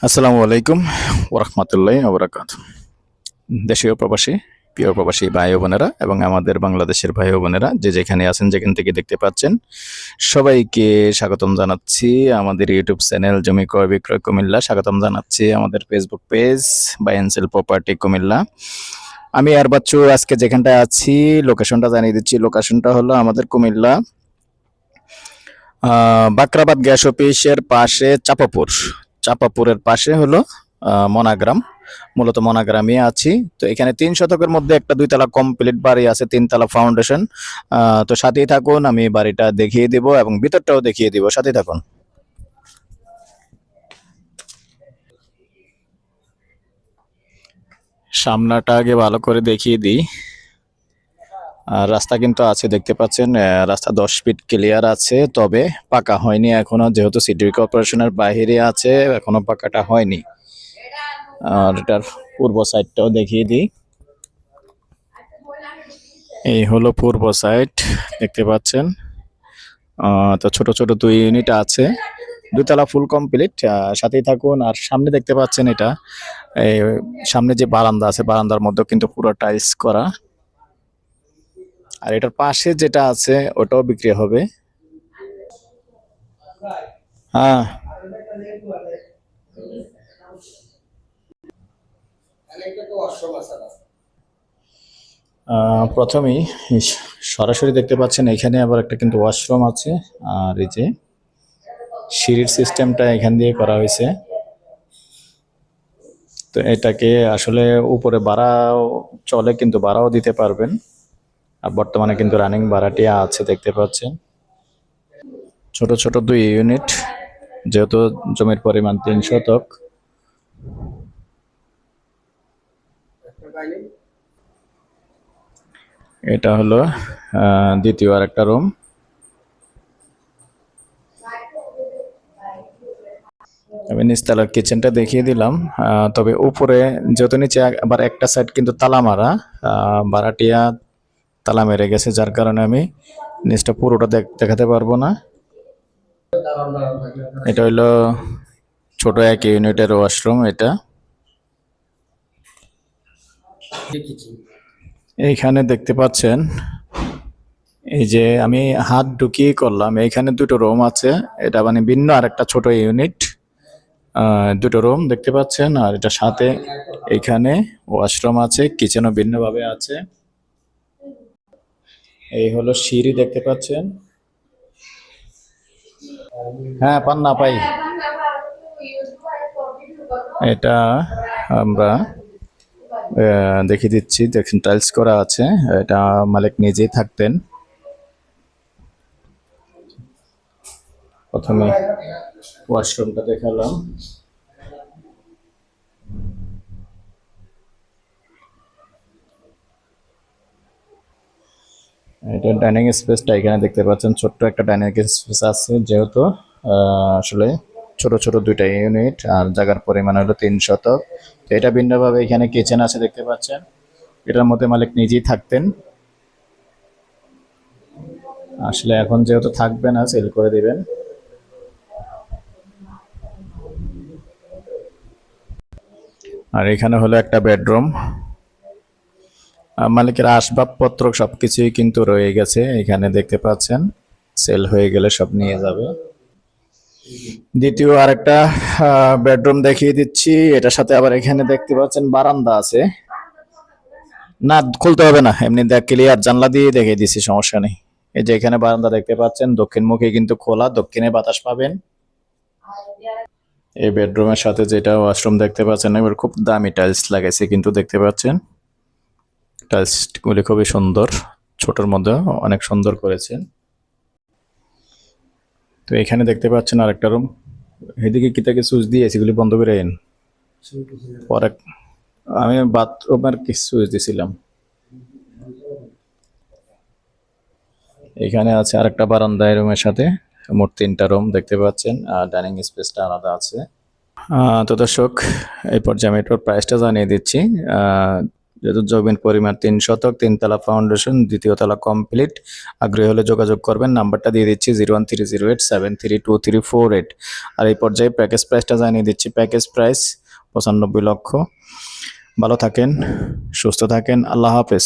আসসালামু আলাইকুম ওরহমতুল্লাহি ওবরাকাত। দেশীয় প্রবাসী, প্রিয় প্রবাসী ভাই ও বোনেরা এবং আমাদের বাংলাদেশের ভাই ও বোনেরা যে যেখানে আছেন, যেখান থেকে দেখতে পাচ্ছেন, সবাইকে স্বাগতম জানাচ্ছি আমাদের ইউটিউব চ্যানেল জমি ক্রয় বিক্রয় কুমিল্লা। স্বাগতম জানাচ্ছি আমাদের Facebook page buy and sell property Comilla. আমি আর বাচ্চু আজকে যেখানটায় আছি লোকেশনটা জানিয়ে দিচ্ছি। লোকেশনটা হলো আমাদের কুমিল্লা বাকরাবাদ গ্যাস অফিসের পাশে চাপাপুরের পাশে হলো মনাগ্রাম। মূলত মনাগ্রামে আছি। তো এখানে 3 শতকের মধ্যে একটা 2 তলা কমপ্লিট বাড়ি আছে, 3 তলা ফাউন্ডেশন। তো সাথেই থাকুন, আমি বাড়িটা দেখিয়ে দিব এবং ভিতরটাও দেখিয়ে দিব, সাথেই থাকুন। সামনাটা আগে ভালো করে দেখিয়ে দিই। রাস্তা কিন্তু আছে, দেখতে পাচ্ছেন। রাস্তা 10 ফিট ক্লিয়ার আছে, তবে পাকা হয়নি এখনো, যেহেতু সিটি কর্পোরেশনের বাইরে আছে, এখনো পাকাটা হয়নি। আর এটার পূর্ব সাইডটাও দেখিয়ে দিই। এই হলো পূর্ব সাইড, দেখতে পাচ্ছেন। তো ছোট ছোট 2 ইউনিট আছে, 2 তলা ফুল কমপ্লিট। সাথেই থাকুন। আর সামনে দেখতে পাচ্ছেন, এটা এই সামনে যে বারান্দা আছে, বারান্দার মধ্যে কিন্তু পুরো টাইলস করা। আর এটার পাশে যেটা আছে ওটাও বিক্রি হবে। হ্যাঁ, প্রথমেই সরাসরি দেখতে পাচ্ছেন এখানে আবার একটা কিন্তু ওয়াশরুম আছে। আর এই যে সিঁড়ির সিস্টেমটা এখান দিয়ে করা হয়েছে। তো এটাকে আসলে উপরে ভাড়াও চলে, কিন্তু ভাড়াও দিতে পারবেন। আর বর্তমানে কিন্তু রানিং ভাড়াটিয়া আছে, দেখতে পাচ্ছেন। ছোট ছোট 2 ইউনিট, যেহেতু জমির পরিমাণ 3 শতক। এটা হলো দ্বিতীয় আর একটা রুম। আমি নিচতলার কিচেনটা দেখিয়ে দিলাম। তবে উপরে যেহেতু নিচে আবার একটা সাইড কিন্তু তালা মারা, ভাড়াটিয়া তালা মেরে গেছে, যার কারণে আমি নিচটা পুরোটা দেখাতে পারবো না। এটা হইলো ছোট 1 ইউনিটের ওয়াশরুম। এটা এইখানে দেখতে পাচ্ছেন, এই যে আমি হাত ঢুকিয়ে করলাম, এইখানে 2টো রুম আছে। এটা মানে ভিন্ন আর একটা ছোট ইউনিট। 2টো রুম দেখতে পাচ্ছেন। আর এটা সাথে এইখানে ওয়াশরুম আছে, কিচেনও ভিন্নভাবে আছে। এই হলো সিঁড়ি, দেখতে পাচ্ছেন। হ্যাঁ, পান না পাই। এটা আমরা দেখিয়ে দিচ্ছি। দেখুন, টাইলস করা আছে। এটা মালিক নিজেই থাকতেন। প্রথমে ওয়াশরুমটা দেখালাম। এটা ডাইনিং স্পেসটা এখানে দেখতে পাচ্ছেন, ছোট্ট একটা ডাইনিং স্পেস আছে। যেহেতু আসলে ছোট ছোট 2টা ইউনিট আর জায়গার পরিমাণ হলো 3 শতক। তো এটা ভিন্নভাবে এখানে কিচেন আছে, দেখতে পাচ্ছেন। এটার মধ্যে মালিক নিজেই থাকতেন। আসলে এখন যেহেতু থাকবে না, সেল করে দিবেন। আর এখানে হলো একটা বেডরুম। মালিকের আসবাবপত্র সবকিছুই কিন্তু রয়ে গেছে, এখানে দেখতে পাচ্ছেন। সেল হয়ে গেলে সব নিয়ে যাবে। দ্বিতীয় আরেকটা বেডরুম দেখিয়ে দিচ্ছি। এটার সাথে আবার এখানে দেখতে পাচ্ছেন বারান্দা আছে। না, খুলতে হবে না, এমনি দেখ ক্লিয়ার জানলা দিয়ে দেখিয়ে দিচ্ছি, সমস্যা নেই। এই যে এখানে বারান্দা দেখতে পাচ্ছেন, দক্ষিণমুখী কিন্তু খোলা, দক্ষিণে বাতাস পাবেন। এই বেডরুমের সাথে যেটা ওয়াশরুম দেখতে পাচ্ছেন, এবার খুব দামি টাইলস লাগাইছে, কিন্তু দেখতে পাচ্ছেন টাইলস গুলি খুবই সুন্দর, ছোটর মধ্যে অনেক সুন্দর করেছেন। তো এখানে দেখতে পাচ্ছেন আরেকটা রুম। এদিকে কি তাকে সুইচ দিয়ে এগুলি বন্ধ করে আইন পরে। আমি বাথরুমের কি সুইচ দিছিলাম। এখানে আছে আরেকটা বারান্দা এই রুমের সাথে। মোট 3টা রুম দেখতে পাচ্ছেন, আর ডাইনিং স্পেসটা আলাদা আছে। তো দর্শক, এই পর্যায়ে আমি এটার প্রাইসটা জানিয়ে দিচ্ছি। যেহেতু জমির পরিমাণ 3 শতক, 3 তলা ফাউন্ডেশন, দ্বিতীয় তলা কমপ্লিট। আগ্রহী হলে যোগাযোগ করবেন। নাম্বারটা দিয়ে দিচ্ছি 01308732348। আর এই পর্যায়ে প্যাকেজ প্রাইসটা জানিয়ে দিচ্ছি। প্যাকেজ প্রাইস 95 লক্ষ। ভালো থাকেন, সুস্থ থাকেন, আল্লাহ হাফেজ।